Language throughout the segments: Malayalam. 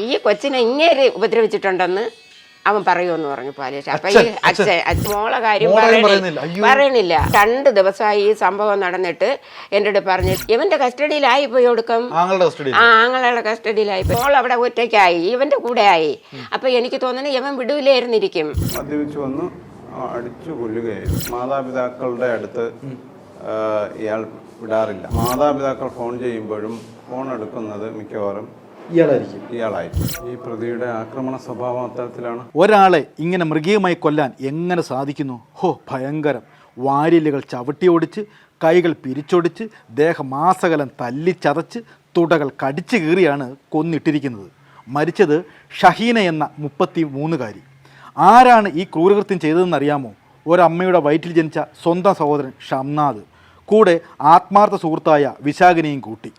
ഈ കൊച്ചിനെ ഇങ്ങേര് ഉപദ്രവിച്ചിട്ടുണ്ടെന്ന് അവൻ പറയുമെന്ന് പറഞ്ഞു പാലേഷ്. അപ്പൊ ഈ മോളെ കാര്യം പറയണില്ല. 2 ദിവസമായി ഈ സംഭവം നടന്നിട്ട് എൻ്റെ അടുത്ത് പറഞ്ഞു ഇവന്റെ കസ്റ്റഡിയിലായി പോയി കൊടുക്കും. ആങ്ങളുടെ കസ്റ്റഡിയിലായി പോയി. മോൾ അവിടെ ഒറ്റയ്ക്കായി, ഇവന്റെ കൂടെ ആയി. അപ്പൊ എനിക്ക് തോന്നുന്നു ഇവൻ വിടൂലായിരുന്നിരിക്കും. മദ്യപിച്ചു വന്ന് അടിച്ചു കൊല്ലുകയായിരുന്നു. മാതാപിതാക്കളുടെ അടുത്ത് ഇയാൾ വിടാറില്ല. മാതാപിതാക്കൾ ഫോൺ ചെയ്യുമ്പോഴും ഫോൺ എടുക്കുന്നത് മിക്കവാറും ഇയാളായിരിക്കും. ഈ പ്രതിയുടെ ആക്രമണ സ്വഭാവം അത്തരത്തിലാണ്. ഒരാളെ ഇങ്ങനെ മൃഗീയമായി കൊല്ലാൻ എങ്ങനെ സാധിക്കുന്നു? ഹോ, ഭയങ്കരം. വാരിലുകൾ ചവിട്ടിയോടിച്ച്, കൈകൾ പിരിച്ചൊടിച്ച്, ദേഹമാസകലം തല്ലിച്ചതച്ച്, തുടകൾ കടിച്ചു കീറിയാണ് കൊന്നിട്ടിരിക്കുന്നത്. മരിച്ചത് ഷഹീന എന്ന 33കാരി. ആരാണ് ഈ ക്രൂരകൃത്യം ചെയ്തതെന്നറിയാമോ? ഒരമ്മയുടെ വയറ്റിൽ ജനിച്ച സ്വന്തം സഹോദരൻ ഷംനാദ്, കൂടെ ആത്മാർത്ഥ സുഹൃത്തായ വിശാഖിനെയും കൂട്ടി.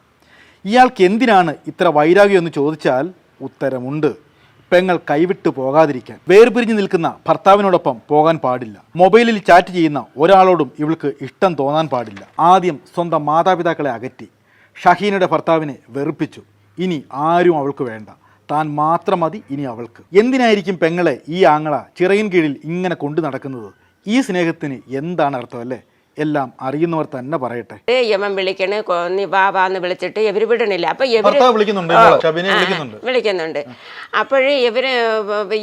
ഇയാൾക്ക് എന്തിനാണ് ഇത്ര വൈരാഗ്യം എന്ന് ചോദിച്ചാൽ ഉത്തരമുണ്ട്. പെങ്ങൾ കൈവിട്ടു പോകാതിരിക്കാൻ. വേർപിരിഞ്ഞു നിൽക്കുന്ന ഭർത്താവിനോടൊപ്പം പോകാൻ പാടില്ല. മൊബൈലിൽ ചാറ്റ് ചെയ്യുന്ന ഒരാളോടും ഇവൾക്ക് ഇഷ്ടം തോന്നാൻ പാടില്ല. ആദ്യം സ്വന്തം മാതാപിതാക്കളെ അകറ്റി. ഷഹീനയുടെ ഭർത്താവിനെ വെറുപ്പിച്ചു. ഇനി ആരും അവൾക്ക് വേണ്ട, താൻ മാത്രം മതി ഇനി അവൾക്ക്. എന്തിനായിരിക്കും പെങ്ങളെ ഈ ആങ്ങള ചിറയിൻ കീഴിൽ ഇങ്ങനെ കൊണ്ടു നടക്കുന്നത്? ഈ സ്നേഹത്തിന് എന്താണ് അർത്ഥം, അല്ലേ? എല്ലാം അറിയുന്നവർ തന്നെ പറയട്ടെ. യമൻ വിളിക്കണ്, നീ ബാബാന്ന് വിളിച്ചിട്ട് ഇവര് വിടണില്ല. അപ്പൊ വിളിക്കുന്നുണ്ട്. അപ്പോഴേ ഇവര്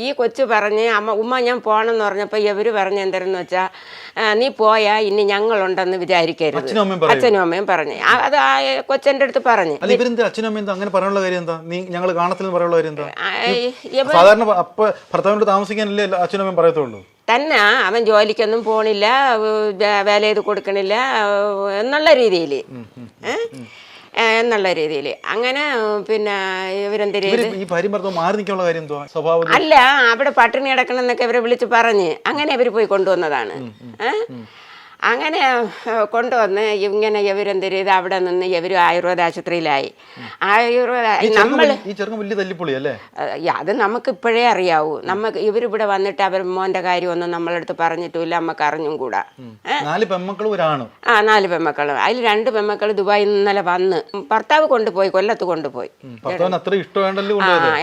ഈ കൊച്ചു പറഞ്ഞ് ഉമ്മ ഞാൻ പോണെന്ന് പറഞ്ഞപ്പോ ഇവര് പറഞ്ഞ് എന്തായിരുന്നു വെച്ചാ, നീ പോയാ ഇനി ഞങ്ങളുണ്ടെന്ന് വിചാരിക്കരുത്. അച്ഛനും അമ്മയും പറഞ്ഞു. അത് ആ കൊച്ചെന്റെ അടുത്ത് പറഞ്ഞു. അച്ഛനും അമ്മയും അങ്ങനെ പറയാനുള്ള കാര്യം എന്താ? നീ ഞങ്ങൾ കാണത്തില്ലെന്ന് പറയാനുള്ള കാര്യം എന്താ? സാധാരണ ഭർത്താവിനോട് താമസിക്കാനല്ലേ അച്ഛനും അമ്മയും പറയത്തുള്ളൂ. തന്നെ അവൻ ജോലിക്കൊന്നും പോണില്ല, വേല ചെയ്ത് കൊടുക്കണില്ല എന്നുള്ള രീതിയിൽ അങ്ങനെ. പിന്നെ അല്ല, അവിടെ പട്ടിണി കിടക്കണം എന്നൊക്കെ ഇവരെ വിളിച്ച് പറഞ്ഞ് അങ്ങനെ ഇവർ പോയി കൊണ്ടുവന്നതാണ്. അങ്ങനെ കൊണ്ടുവന്ന് ഇങ്ങനെ ഇവരെന്ത് ചെയ്ത് അവിടെ നിന്ന് ഇവർ ആയുർവേദ ആശുപത്രിയിലായി. അത് നമുക്ക് ഇപ്പോഴേ അറിയാവൂ. ഇവരിവിടെ വന്നിട്ട് അവർ മോന്റെ കാര്യമൊന്നും നമ്മളടുത്ത് പറഞ്ഞിട്ടില്ല, നമുക്ക് അറിഞ്ഞും കൂടാ. 4 പെൺമക്കളും 4 പെൺമക്കളും. അതിൽ 2 പെൺമക്കൾ ദുബായിൽ ഇന്നലെ വന്ന് ഭർത്താവ് കൊണ്ടുപോയി, കൊല്ലത്ത് കൊണ്ടുപോയി.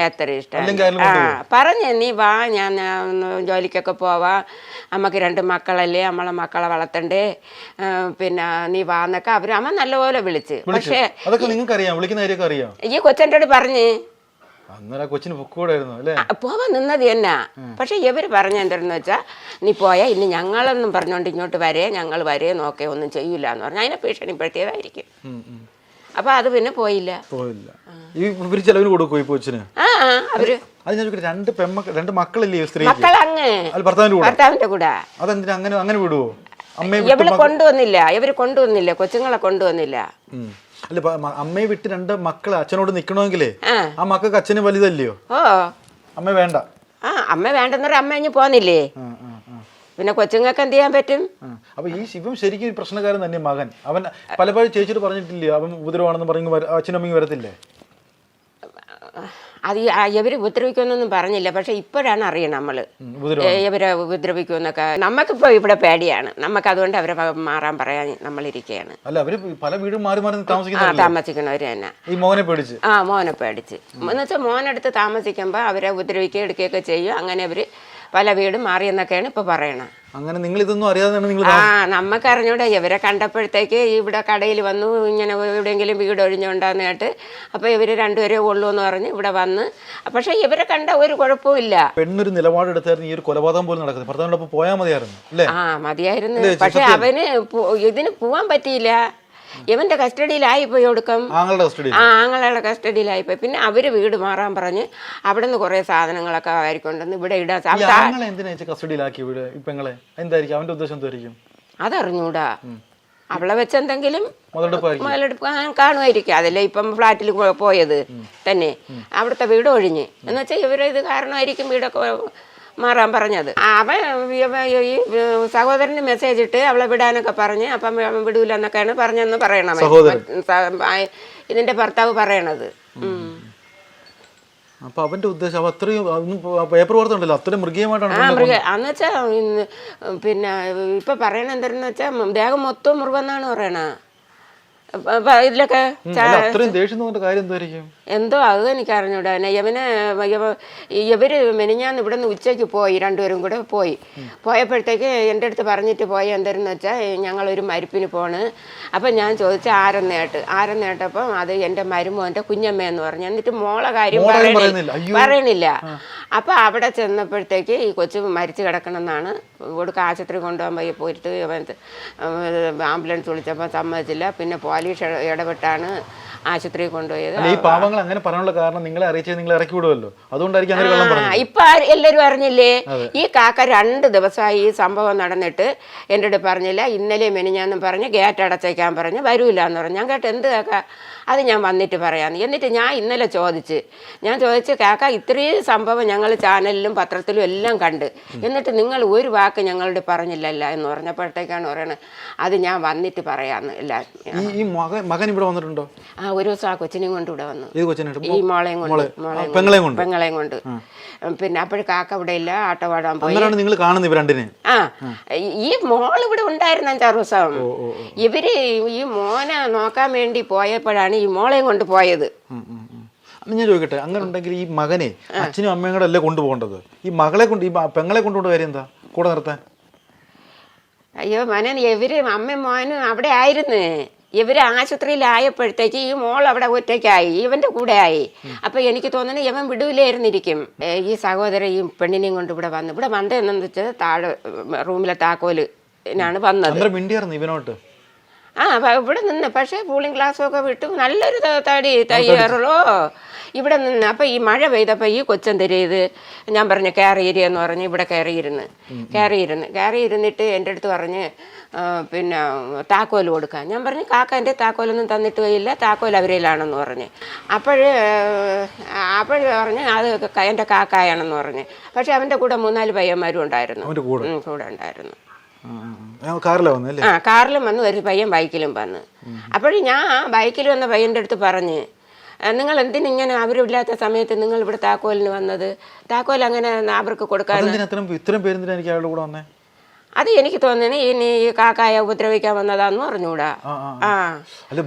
എത്ര ഇഷ്ടം പറഞ്ഞ്, നീ വാ, ഞാൻ ജോലിക്കൊക്കെ പോവാ, നമുക്ക് 2 മക്കളല്ലേ, നമ്മളെ മക്കളെ വളർത്തണ്ടേ, പിന്നെ നീ വാന്നൊക്കെ അവൻ നല്ലപോലെ വിളിച്ച്. പക്ഷേ ഈ കൊച്ചെൻ്റെ പറഞ്ഞ് പോവാൻ നിന്നത് എന്നാ. പക്ഷെ ഇവര് പറഞ്ഞ എന്താന്ന് വെച്ചാ, നീ പോയാ ഇനി ഞങ്ങളെന്നും പറഞ്ഞോണ്ട് ഇങ്ങോട്ട് വരേ, ഞങ്ങൾ വരേ നോക്കേ ഒന്നും ചെയ്യൂല എന്ന് പറഞ്ഞാൽ അതിനെ ഭീഷണിപ്പെടുത്തിയതായിരിക്കും. അപ്പൊ അത് പിന്നെ പോയില്ല. അവര് 2 മക്കളല്ലേ മക്കളങ്ങ് ഭർത്താവിന്റെ കൂടെ. ഇവര് കൊണ്ടുവന്നില്ല, കൊച്ചുങ്ങളെ കൊണ്ടുവന്നില്ല. അല്ല, അമ്മയെ വിട്ട് 2 മക്കള് അച്ഛനോട് നിക്കണമെങ്കിലേ ആ മക്കൾക്ക് അച്ഛന് വലുതല്ലയോ? അമ്മ വേണ്ട. അമ്മ വേണ്ടെന്ന് പറഞ്ഞ അമ്മ ഇനി പോന്നില്ലേ, പിന്നെ കൊച്ചുങ്ങൾക്ക് എന്ത് ചെയ്യാൻ പറ്റും? അപ്പൊ ഈ ശിവം ശരിക്കും പ്രശ്നക്കാരൻ തന്നെ. മകൻ അവൻ പലപ്പോഴും ചേച്ചിട്ട് പറഞ്ഞിട്ടില്ലേ അവൻ ഉപദ്രവാണെന്ന് പറഞ്ഞു, അച്ഛനും അമ്മയും വരത്തില്ലേ? അത് ഇവര് ഉപദ്രവിക്കുമെന്നൊന്നും പറഞ്ഞില്ല. പക്ഷെ ഇപ്പോഴാണ് അറിയണം നമ്മള് ഇവരെ ഉപദ്രവിക്കുമെന്നൊക്കെ. നമുക്കിപ്പോ ഇവിടെ പേടിയാണ്. നമുക്ക് അതുകൊണ്ട് അവരെ മാറാൻ പറയാൻ നമ്മളിരിക്കുകയാണ്. താമസിക്കുന്നവര് തന്നെ മോനെ പേടിച്ച് എന്നുവെച്ചാൽ മോനെടുത്ത് താമസിക്കുമ്പോ അവരെ ഉപദ്രവിക്കുക എടുക്കുകയൊക്കെ ചെയ്യും. അങ്ങനെ അവര് പല വീടും മാറിയെന്നൊക്കെയാണ് ഇപ്പൊ പറയണത്. അങ്ങനെ നിങ്ങൾ ഇതൊന്നും അറിയാതെ നമുക്ക് അറിഞ്ഞൂടെ. ഇവരെ കണ്ടപ്പോഴത്തേക്ക് ഇവിടെ കടയിൽ വന്നു, ഇങ്ങനെ എവിടെയെങ്കിലും വീട് ഒഴിഞ്ഞുകൊണ്ടാന്ന് കേട്ട്. അപ്പൊ ഇവര് 2 പേരേ ഉള്ളൂ എന്ന് പറഞ്ഞ് ഇവിടെ വന്ന്. പക്ഷെ ഇവരെ കണ്ട ഒരു കുഴപ്പമില്ല. പെണ്ണൊരു നിലപാടെടുത്തായിരുന്നു ഈ ഒരു കൊലപാതകം പോലും നടക്കുന്നത്. ഭർത്താവിനോടൊപ്പം പോയാൽ മതിയായിരുന്നു. മതിയായിരുന്നു. പക്ഷെ അവന് ഇതിന് പോവാൻ പറ്റിയില്ല. ഇവന്റെ കസ്റ്റഡിയിലായി പോയി കൊടുക്കും. ആങ്ങളുടെ കസ്റ്റഡിയിലായിപ്പോയി. പിന്നെ അവര് വീട് മാറാൻ പറഞ്ഞ് അവിടെ നിന്ന് കുറെ സാധനങ്ങളൊക്കെ ആയിരിക്കൊണ്ടെന്ന് ഇവിടെ ഇടാൻ. അതറിഞ്ഞൂടാ. അവളെ വെച്ച് എന്തെങ്കിലും മുതലെടുപ്പ് കാണുമായിരിക്കും. അതല്ലേ ഇപ്പം ഫ്ലാറ്റിൽ പോയത് തന്നെ. അവിടുത്തെ വീട് ഒഴിഞ്ഞ് എന്ന് വെച്ചാൽ ഇവരെ ഇത് കാരണമായിരിക്കും വീടൊക്കെ മാറാൻ പറഞ്ഞത്. അവൻ ഈ സഹോദരന് മെസ്സേജ് ഇട്ട് അവളെ വിടാനൊക്കെ പറഞ്ഞ്, അപ്പം വിടൂല എന്നൊക്കെയാണ് പറഞ്ഞെന്ന് പറയണം ഇതിന്റെ ഭർത്താവ് പറയണത്. അപ്പൊ അവന്റെ ഉദ്ദേശം പേപ്പർ വാർത്തണ്ടല്ലോ, അത്രയും മൃഗീയമായിട്ടാണ്. എന്ന് വെച്ചാ പിന്നെ ഇപ്പൊ പറയണ എന്താന്ന് വെച്ചാ ദേഹം മൊത്തം മുറിവെന്നാണ് പറയണ. ഇതിലൊക്കെ അത്രയും ദേഷ്യം തോന്നുന്ന കാര്യം എന്തായിരിക്കും? എന്തോ അത് എനിക്ക് അറിഞ്ഞൂടാ. ഇവര് മെനിഞ്ഞാന്ന് ഇവിടെ നിന്ന് ഉച്ചയ്ക്ക് പോയി, രണ്ടുപേരും കൂടെ പോയപ്പോഴത്തേക്ക് എൻ്റെ അടുത്ത് പറഞ്ഞിട്ട് പോയി എന്തായിരുന്നു വെച്ചാൽ ഞങ്ങളൊരു മരിപ്പിന് പോണ്. അപ്പം ഞാൻ ചോദിച്ചു ആരെന്നേട്ടപ്പം അത് എൻ്റെ മരുമോൻ്റെ കുഞ്ഞമ്മയെന്ന് പറഞ്ഞു. എന്നിട്ട് മോളെ കാര്യം പറയണില്ല. അപ്പം അവിടെ ചെന്നപ്പോഴത്തേക്ക് ഈ കൊച്ചു മരിച്ചു കിടക്കണമെന്നാണ്. കൊടുക്ക ആശുപത്രി കൊണ്ടുപോകാൻ പോയിട്ട് ആംബുലൻസ് വിളിച്ചപ്പോൾ സമ്മതിച്ചില്ല. പിന്നെ പോലീസ് ഇടപെട്ടാണ് ആശുപത്രിയിൽ കൊണ്ടുപോയത്. ഈ പാവങ്ങൾ അങ്ങനെ പറയാനുള്ള കാരണം നിങ്ങളെ അറിയിച്ചത് നിങ്ങൾ ഇറക്കി വിടുമല്ലോ, അതുകൊണ്ടായിരിക്കും. ഇപ്പൊ എല്ലാരും അറിഞ്ഞില്ലേ? ഈ കാക്ക 2 ദിവസമായി ഈ സംഭവം നടന്നിട്ട് എൻ്റെ അടുത്ത് പറഞ്ഞില്ല. ഇന്നലെ മെനിഞ്ഞാന്നും പറഞ്ഞ് ഗേറ്റ് അടച്ചേക്കാൻ പറഞ്ഞ് വരൂല എന്ന് പറഞ്ഞു. ഞാൻ കേട്ട് എന്ത് കാക്ക, അത് ഞാൻ വന്നിട്ട് പറയാമെന്ന്. എന്നിട്ട് ഞാൻ ഇന്നലെ ചോദിച്ച് കാക്ക ഇത്രയും സംഭവം ഞങ്ങൾ ചാനലിലും പത്രത്തിലും എല്ലാം കണ്ട്, എന്നിട്ട് നിങ്ങൾ ഒരു വാക്ക് ഞങ്ങളുടെ പറഞ്ഞില്ലല്ല എന്ന് പറഞ്ഞപ്പോഴത്തേക്കാണ് പറയണത് അത് ഞാൻ വന്നിട്ട് പറയാമെന്ന്. ഈ മകൻ ഇവിടെ വന്നിട്ടുണ്ടോ? ഒരു ദിവസം ആ കൊച്ചിനെയും കൊണ്ട് ഇവിടെ വന്നു. ഈ മോളെയും കൊണ്ട്. പിന്നെ അപ്പോഴും കാക്ക ഇവിടെ ഇല്ല, ആട്ടോ പാടാൻ പോയി. നിങ്ങൾ കാണുന്നു ഇവർ രണ്ടിനെ? ഈ മോൾ ഇവിടെ ഉണ്ടായിരുന്നു 5-6 ദിവസം. ഇവര് ഈ മോനെ നോക്കാൻ വേണ്ടി പോയപ്പോഴാണ് ഈ മോളെയും കൊണ്ട് പോയത്. ഞാൻ ചോദിക്കട്ടെ, അങ്ങനെ ഉണ്ടെങ്കിൽ ഈ മകനെ അച്ഛനും അമ്മയും കൂടെ അല്ലേ കൊണ്ടുപോകേണ്ടത്? ഈ മകളെ കൊണ്ട്, ഈ പെങ്ങളെ കൊണ്ടുപോകേണ്ട കാര്യം എന്താ കൂടെ നിർത്താൻ? അയ്യോ മനൻ, ഇവര് അമ്മയും മോനും അവിടെ ആയിരുന്നു. ഇവര് ആശുപത്രിയിലായപ്പോഴത്തേക്ക് ഈ മോൾ അവിടെ ഒറ്റയ്ക്കായി, ഇവന്റെ കൂടെ ആയി. അപ്പൊ എനിക്ക് തോന്നുന്നു ഇവൻ വിടൂലായിരുന്നിരിക്കും. ഈ സഹോദരൻ ഈ പെണ്ണിനെയും കൊണ്ട് ഇവിടെ വന്നതെന്നു വെച്ചാൽ താഴെ റൂമിലെ താക്കോലിനാണ് വന്നത്. ഇവനോട്ട് ഇവിടെ നിന്ന് പക്ഷേ കൂളിംഗ് ഗ്ലാസ്സൊക്കെ വിട്ടു നല്ലൊരു തടി തയ്യാറുള്ളോ ഇവിടെ നിന്ന്. അപ്പം ഈ മഴ പെയ്തപ്പോൾ ഈ കൊച്ചെന്തരിയത് ഞാൻ പറഞ്ഞു കയറിയിരുന്ന് പറഞ്ഞ് ഇവിടെ കയറിയിരുന്നിട്ട് എൻ്റെ അടുത്ത് പറഞ്ഞ് പിന്നെ താക്കോൽ കൊടുക്കാൻ. ഞാൻ പറഞ്ഞു കാക്ക എൻ്റെ താക്കോലൊന്നും തന്നിട്ട് പോയില്ല, താക്കോൽ അവരിലാണെന്ന് പറഞ്ഞ്. അപ്പോഴ് പറഞ്ഞ് അത് എൻ്റെ കാക്കായാണെന്ന് പറഞ്ഞ്. പക്ഷെ അവൻ്റെ കൂടെ 3-4 പയ്യന്മാരും ഉണ്ടായിരുന്നു, കൂടെ ഉണ്ടായിരുന്നു. കാറിലും വന്ന് ഒരു പയ്യൻ ബൈക്കിലും വന്ന്. അപ്പോഴും ഞാൻ ബൈക്കിൽ വന്ന പയ്യൻ്റെ അടുത്ത് പറഞ്ഞ് നിങ്ങൾ എന്തിനിങ്ങനെ അവരില്ലാത്ത സമയത്ത് നിങ്ങൾ ഇവിടെ താക്കോലിന് വന്നത്? താക്കോൽ അങ്ങനെ അവർക്ക് കൊടുക്കാൻ അത് എനിക്ക് തോന്നുന്നു ഇനി ഈ കാക്കായ ഉപദ്രവിക്കാൻ വന്നതാന്ന് പറഞ്ഞുകൂടാ. അല്ലേ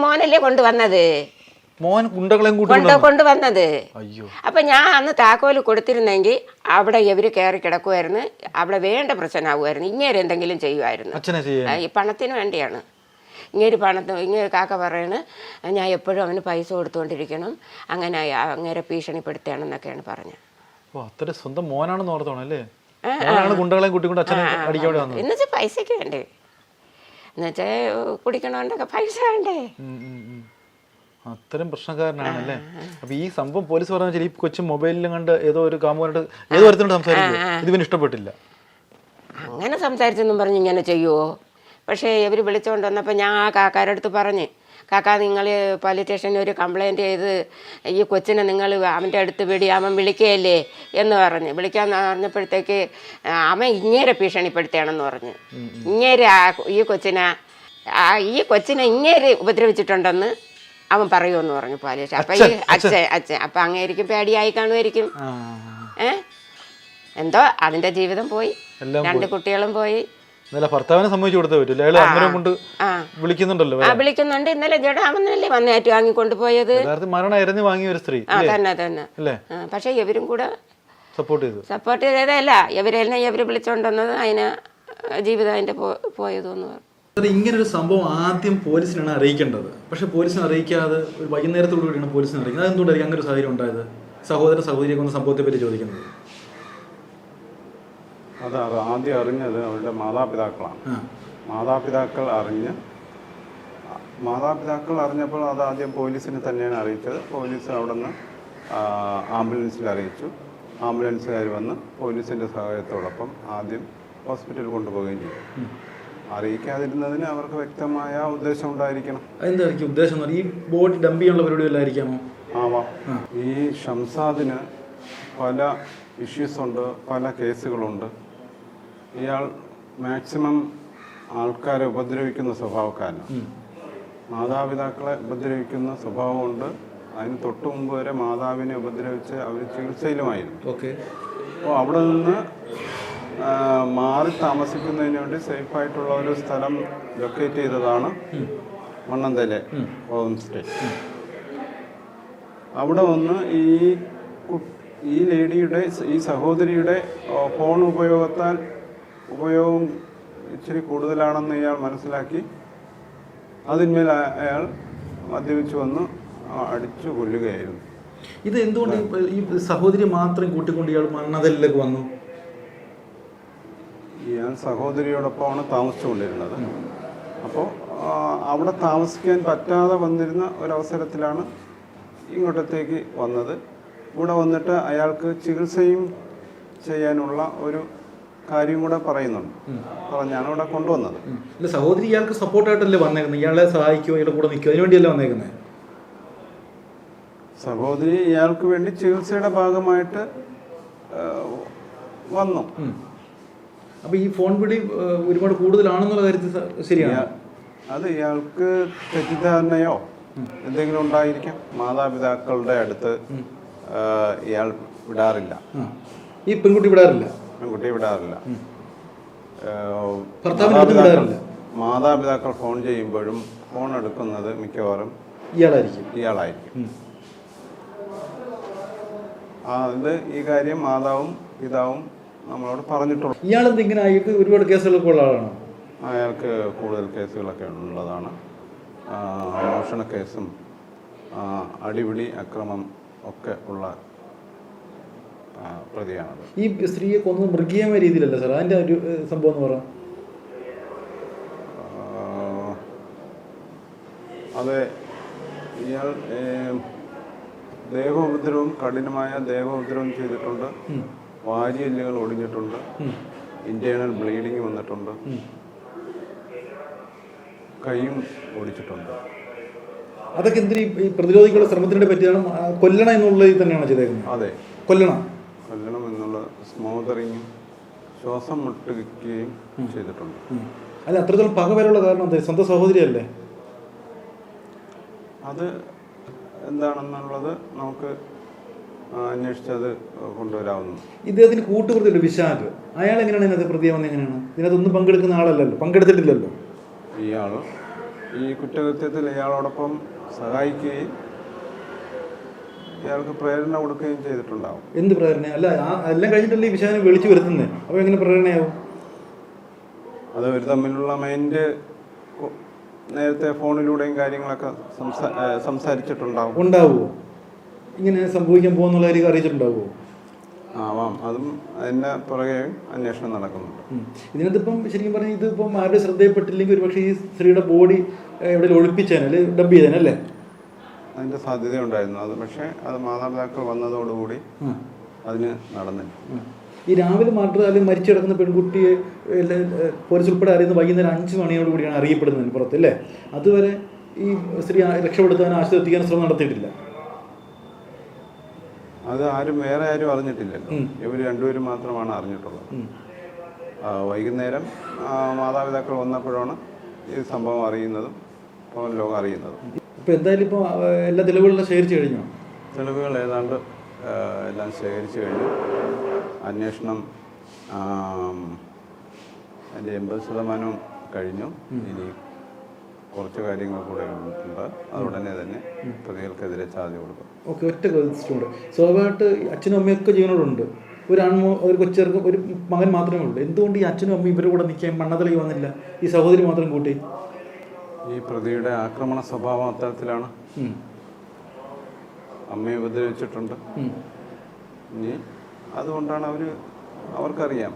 മോനല്ലേ കൊണ്ടുവന്നത്, കൊണ്ടുവന്നത്. അപ്പൊ ഞാൻ അന്ന് താക്കോല് കൊടുത്തിരുന്നെങ്കിൽ അവിടെ ഇവര് കയറി കിടക്കുമായിരുന്നു, അവിടെ വേണ്ട പ്രശ്നമാകുമായിരുന്നു. ഇങ്ങനെ എന്തെങ്കിലും ചെയ്യുമായിരുന്നു. ഈ പണത്തിന് വേണ്ടിയാണ് ഇങ്ങനെ കാക്ക പറയണ് ഞാൻ എപ്പോഴും അവന് പൈസ കൊടുത്തുകൊണ്ടിരിക്കണം, അങ്ങനെ അങ്ങനെ ഭീഷണിപ്പെടുത്തുകയാണെന്നൊക്കെയാണ് പറഞ്ഞത്. സ്വന്തം മോനാണെന്ന് ഓർത്തോണല്ലേ? എന്നുവെച്ചാൽ പൈസക്ക് വേണ്ടേ, എന്നുവെച്ചാൽ കുടിക്കണോണ്ടൊക്കെ പൈസ വേണ്ടേ. അത്തരം പ്രശ്നക്കാരനാണല്ലേ? അപ്പൊ ഈ സംഭവം പോലീസ് പറഞ്ഞാൽ ഈ കൊച്ചു മൊബൈലിലും കണ്ട് ഏതോ ഒരു കാമുകനായിട്ട് ഏതോ ഒരുത്തിനോട് സംസാരിക്കും, ഇതിവന് ഇഷ്ടപ്പെട്ടില്ല. അങ്ങനെ സംസാരിച്ചെന്നും പറഞ്ഞ് ഇങ്ങനെ ചെയ്യുവോ? പക്ഷേ ഇവർ വിളിച്ചുകൊണ്ട് വന്നപ്പോൾ ഞാൻ ആ കാക്കാരുടെ അടുത്ത് പറഞ്ഞ് കാക്ക നിങ്ങൾ പോലീസ് സ്റ്റേഷനിൽ ഒരു കംപ്ലൈൻറ്റ് ചെയ്ത് ഈ കൊച്ചിനെ നിങ്ങൾ അവൻ്റെ അടുത്ത് അവൻ വിളിക്കുകയല്ലേ എന്ന് പറഞ്ഞ്. വിളിക്കാമെന്ന് പറഞ്ഞപ്പോഴത്തേക്ക് അവൻ ഇങ്ങേരെ ഭീഷണിപ്പെടുത്തുകയാണെന്ന് പറഞ്ഞ്. ഇങ്ങേരെ ഈ കൊച്ചിനെ ഇങ്ങേരെ ഉപദ്രവിച്ചിട്ടുണ്ടെന്ന് അവൻ പറയുമെന്ന് പറഞ്ഞു പോലീസ്. അപ്പം ഈ അച്ഛൻ അപ്പം അങ്ങേരിക്കും പേടിയായി കാണുമായിരിക്കും. എന്തോ അതിൻ്റെ ജീവിതം പോയി, 2 കുട്ടികളും പോയി. ഭർത്താവിനെ സമ്മതിച്ചു കൊടുത്തേ പറ്റില്ല, വിളിക്കുന്നുണ്ടല്ലോ. വിളിക്കുന്നുണ്ട്. ഇന്നലെ ജഡാമന്നല്ലേ വന്നേറ്റ് വാങ്ങിക്കൊണ്ടുപോയത്. വാങ്ങിയ ഒരു സ്ത്രീ തന്നെ. പക്ഷെ ഇവരും കൂടെ സപ്പോർട്ട് ചെയ്തതല്ല, ഇവരെല്ലാം ഇവര് വിളിച്ചോണ്ടുവന്നത് അതിന് ജീവിതം അതിന്റെ പോയതെന്ന് പറഞ്ഞു. ഇങ്ങനെ ഒരു സംഭവം ആദ്യം പോലീസിനാണ് അറിയിക്കേണ്ടത്, പക്ഷെ പോലീസിനെ അറിയിക്കാതെ ഒരു വൈകുന്നേരത്തോടു കൂടിയാണ് പോലീസിനെ അറിയിക്കുന്നത്. അതെന്തുകൊണ്ടായിരിക്കും അങ്ങനെ ഒരു സാഹചര്യം ഉണ്ടായത്? സഹോദരിയെ കൊന്ന സംഭവത്തെ പറ്റി ചോദിക്കുന്നത്. അത് ആദ്യം അറിഞ്ഞത് അവരുടെ മാതാപിതാക്കളാണ്. മാതാപിതാക്കൾ അറിഞ്ഞപ്പോൾ അത് ആദ്യം പോലീസിനെ തന്നെയാണ് അറിയിച്ചത്. പോലീസ് അവിടെ നിന്ന് ആംബുലൻസിൽ അറിയിച്ചു. ആംബുലൻസുകാർ വന്ന് പോലീസിൻ്റെ സഹായത്തോടൊപ്പം ആദ്യം ഹോസ്പിറ്റലിൽ കൊണ്ടുപോവുകയും ചെയ്തു. അറിയിക്കാതിരുന്നതിന് അവർക്ക് വ്യക്തമായ ഉദ്ദേശം ഉണ്ടായിരിക്കണം. എന്തായിരിക്കും ഉദ്ദേശം? ഈ ബോഡി ഡംപ് ചെയ്യാനുള്ള പരിപാടി വല്ലായിരിക്കാമോ? ആവാം. ഈ ഷംസാദിന് പല ഇഷ്യൂസുണ്ട്, പല കേസുകളുണ്ട്. ഇയാൾ മാക്സിമം ആൾക്കാരെ ഉപദ്രവിക്കുന്ന സ്വഭാവക്കാരനാണ്. മാതാപിതാക്കളെ ഉപദ്രവിക്കുന്ന സ്വഭാവമുണ്ട്. അതിന് തൊട്ടു മുമ്പ് വരെ മാതാവിനെ ഉപദ്രവിച്ച് അവർ ചികിത്സയിലുമായിരുന്നു. ഓക്കെ. അപ്പോൾ അവിടെ നിന്ന് മാറി താമസിക്കുന്നതിന് വേണ്ടി സേഫായിട്ടുള്ള ഒരു സ്ഥലം ലൊക്കേറ്റ് ചെയ്തതാണ് മണ്ണന്തയിലെ ഹോം സ്റ്റേ. അവിടെ വന്ന് ഈ ലേഡിയുടെ, ഈ സഹോദരിയുടെ ഫോൺ ഉപയോഗം ഇച്ചിരി കൂടുതലാണെന്ന് ഇയാൾ മനസ്സിലാക്കി അതിന്മേൽ അയാൾ മദ്യപിച്ച് വന്ന് അടിച്ചു കൊല്ലുകയായിരുന്നു. ഇത് എന്തുകൊണ്ട് ഈ സഹോദരി മാത്രം കൂട്ടിക്കൊണ്ട് ഇയാൾ മണ്ണന്തയിലേക്ക് വന്നു? ഇയാൾ സഹോദരിയോടൊപ്പമാണ് താമസിച്ചുകൊണ്ടിരുന്നത്. അപ്പോൾ അവിടെ താമസിക്കാൻ പറ്റാതെ വന്നിരുന്ന ഒരവസരത്തിലാണ് ഇങ്ങോട്ടത്തേക്ക് വന്നത്. ഇവിടെ വന്നിട്ട് അയാൾക്ക് ചികിത്സയും ചെയ്യാനുള്ള ഒരു കാര്യം കൂടെ പറയുന്നുണ്ട്. പറഞ്ഞാണ് ഇവിടെ കൊണ്ടുവന്നത്. അല്ല, സഹോദരി ഇയാൾക്ക് സപ്പോർട്ടായിട്ടല്ലേ വന്നേക്കുന്നത്? ഇയാളെ സഹായിക്കുമോ, ഇയാളുടെ കൂടെ നിൽക്കുമോ, അതിനു വേണ്ടിയല്ലേ വന്നേക്കുന്നത്? സഹോദരി ഇയാൾക്ക് വേണ്ടി ചികിത്സയുടെ ഭാഗമായിട്ട് വന്നു. അപ്പോൾ ഈ ഫോൺ വിളി ഒരുപാട് കൂടുതലാണെന്നുള്ള കാര്യത്തിൽ ശരിയാണ്. അത് ഇയാൾക്ക് തെറ്റിദ്ധാരണയോ എന്തെങ്കിലും ഉണ്ടായിരിക്കാം. മാതാപിതാക്കളുടെ അടുത്ത് ഇയാൾ വിടാറില്ല. ഈ പെൺകുട്ടി വിടാറില്ല? പെൺകുട്ടിയെ വിടാറില്ല. മാതാപിതാക്കൾ ഫോൺ ചെയ്യുമ്പോഴും ഫോൺ എടുക്കുന്നത് മിക്കവാറും ഇയാളായിരിക്കും. അത് ഈ കാര്യം മാതാവും പിതാവും നമ്മളോട് പറഞ്ഞിട്ടുള്ളൂ. ഇയാളെന്ത് ഇങ്ങനെ അയാൾക്ക് ഒരുപാട് കേസുകളൊക്കെ ഉള്ള ആളാണ്? അയാൾക്ക് കൂടുതൽ കേസുകളൊക്കെ ഉള്ളതാണ്. മോഷണ കേസും അടിപിടി, അക്രമം ഒക്കെ ഉള്ള പ്രതിയാണത്. ഈ സ്ത്രീയെ കൊന്നത് മൃഗീയമായ രീതിയിലല്ല സാർ, അതിൻ്റെ ഒരു സംഭവം എന്ന് പറയാം? അതെ, ഇയാൾ ദേഹോപദ്രവം, കഠിനമായ ദേഹോപദ്രവം ചെയ്തിട്ടുണ്ട്. വാരിയെല്ലുകൾ ഒടിഞ്ഞിട്ടുണ്ട്. ഇന്റേണൽ ബ്ലീഡിങ് വന്നിട്ടുണ്ട്. കൈയും ഒടിച്ചിട്ടുണ്ട്. അതൊക്കെ എന്തിനു ഈ പ്രതിരോധിക്കുള്ള ശ്രമത്തിനെ പറ്റിയാണ്? കൊല്ലണം എന്നുള്ളതിൽ തന്നെയാണ് ചെയ്തേക്കുന്നത്? അതെ, കൊല്ലണം എന്നുള്ള സ്മോദറിങ്ങും ശ്വാസം മുട്ടുകയും ചെയ്തിട്ടുണ്ട്. അല്ല, അത്രത്തോളം പക വരെയുള്ള കാരണം എന്താ? സ്വന്തം സഹോദരിയല്ലേ? അത് എന്താണെന്നുള്ളത് നമുക്ക് അന്വേഷിച്ചത് കൊണ്ടുവരാവുന്നു. ഇദ്ദേഹത്തിന് കൂട്ടുപ്രതിയുണ്ട് വിശാഖ്. അയാൾ എങ്ങനെയാണ് ഇതിനകത്ത് പ്രതിയാവുന്നത്? എങ്ങനെയാണ്? ഇതിനകത്തൊന്നും പങ്കെടുക്കുന്ന ആളല്ലല്ലോ, പങ്കെടുത്തിട്ടില്ലല്ലോ. ഇയാൾ ഈ കുറ്റകൃത്യത്തിൽ ഇയാളോടൊപ്പം സഹായിക്കുകയും ഇയാൾക്ക് പ്രേരണ കൊടുക്കുകയും ചെയ്തിട്ടുണ്ടാവും. എന്ത് പ്രേരണ? അല്ല, എല്ലാം കഴിഞ്ഞിട്ടല്ലേ ഈ വിശാഖിനെ വിളിച്ചു വരുത്തുന്നത്? അപ്പോൾ എങ്ങനെ പ്രേരണയാവും? അത് ഒരു തമ്മിലുള്ള മൈൻഡ് നേരത്തെ ഫോണിലൂടെയും കാര്യങ്ങളൊക്കെ ഉണ്ടാവുമോ? ഇങ്ങനെ സംഭവിക്കാൻ പോകുന്നുള്ള കാര്യം അറിയിച്ചിട്ടുണ്ടാവുമോ? ആവാം. അതും അതിൻ്റെ പുറകെ അന്വേഷണം നടക്കുന്നുണ്ട്. ഇതിനകത്തിപ്പം ശരിക്കും പറഞ്ഞാൽ ഇതിപ്പം ആരുടെ ശ്രദ്ധയിൽപ്പെട്ടില്ലെങ്കിൽ ഒരുപക്ഷെ ഈ സ്ത്രീയുടെ ബോഡി എവിടെയെങ്കിലും ഒളിപ്പിച്ചേനല്ലേ, ഡബ് ചെയ്തേനല്ലേ? അതിൻ്റെ സാധ്യതയുണ്ടായിരുന്നു. അത് പക്ഷേ അത് മാതാപിതാക്കൾ വന്നതോടുകൂടി അതിന് നടന്നില്ല. ഈ രാവിലെ മാത്രം അല്ലെങ്കിൽ മരിച്ചു കിടക്കുന്ന പെൺകുട്ടിയെ പോലീസ് ഉൾപ്പെടെ അറിയുന്ന വൈകുന്നേരം 5 മണിയോടുകൂടിയാണ് അറിയപ്പെടുന്നത് പുറത്ത്, അല്ലേ? അതുവരെ ഈ സ്ത്രീ രക്ഷപ്പെടുത്താൻ, ആശുപത്രി എത്തിക്കാൻ ശ്രമം നടത്തിയിട്ടില്ല. അത് വേറെ ആരും അറിഞ്ഞിട്ടില്ലല്ലോ. ഇവർ രണ്ടുപേരും മാത്രമാണ് അറിഞ്ഞിട്ടുള്ളത്. വൈകുന്നേരം മാതാപിതാക്കൾ വന്നപ്പോഴാണ് ഈ സംഭവം അറിയുന്നതും ലോകം അറിയുന്നതും. ഇപ്പോൾ എന്തായാലും ഇപ്പോൾ എല്ലാ തെളിവുകളും ശേഖരിച്ചു കഴിഞ്ഞോ? തെളിവുകൾ ഏതാണ്ട് എല്ലാം ശേഖരിച്ചു കഴിഞ്ഞു. അന്വേഷണം അതിൻ്റെ 80% കഴിഞ്ഞു. ഇനി കുറച്ച് കാര്യങ്ങൾ കൂടെ ഉണ്ട്. അതുടനെ തന്നെ പ്രതികൾക്കെതിരെ ചാർജ് കൊടുക്കും. ഓക്കെ, ഒറ്റ ക്വസ്റ്റ്യൻ. സ്വാഭാവികമായിട്ട് അച്ഛനും അമ്മയൊക്കെ ജീവനോടുണ്ട്. ഒരു കൊച്ചേർക്ക് ഒരു മകൻ മാത്രമേ ഉള്ളൂ. എന്തുകൊണ്ട് ഈ അച്ഛനും അമ്മയും ഇവരുടെ കൂടെ നിൽക്കാൻ മണ്ണന്തലയിൽ വന്നില്ല? ഈ സഹോദരി മാത്രം കൂട്ടി? ഈ പ്രതിയുടെ ആക്രമണ സ്വഭാവം അത്തരത്തിലാണ്. അമ്മയെ ഉപദ്രവിച്ചിട്ടുണ്ട്. ഇനി അതുകൊണ്ടാണ് അവർക്കറിയാം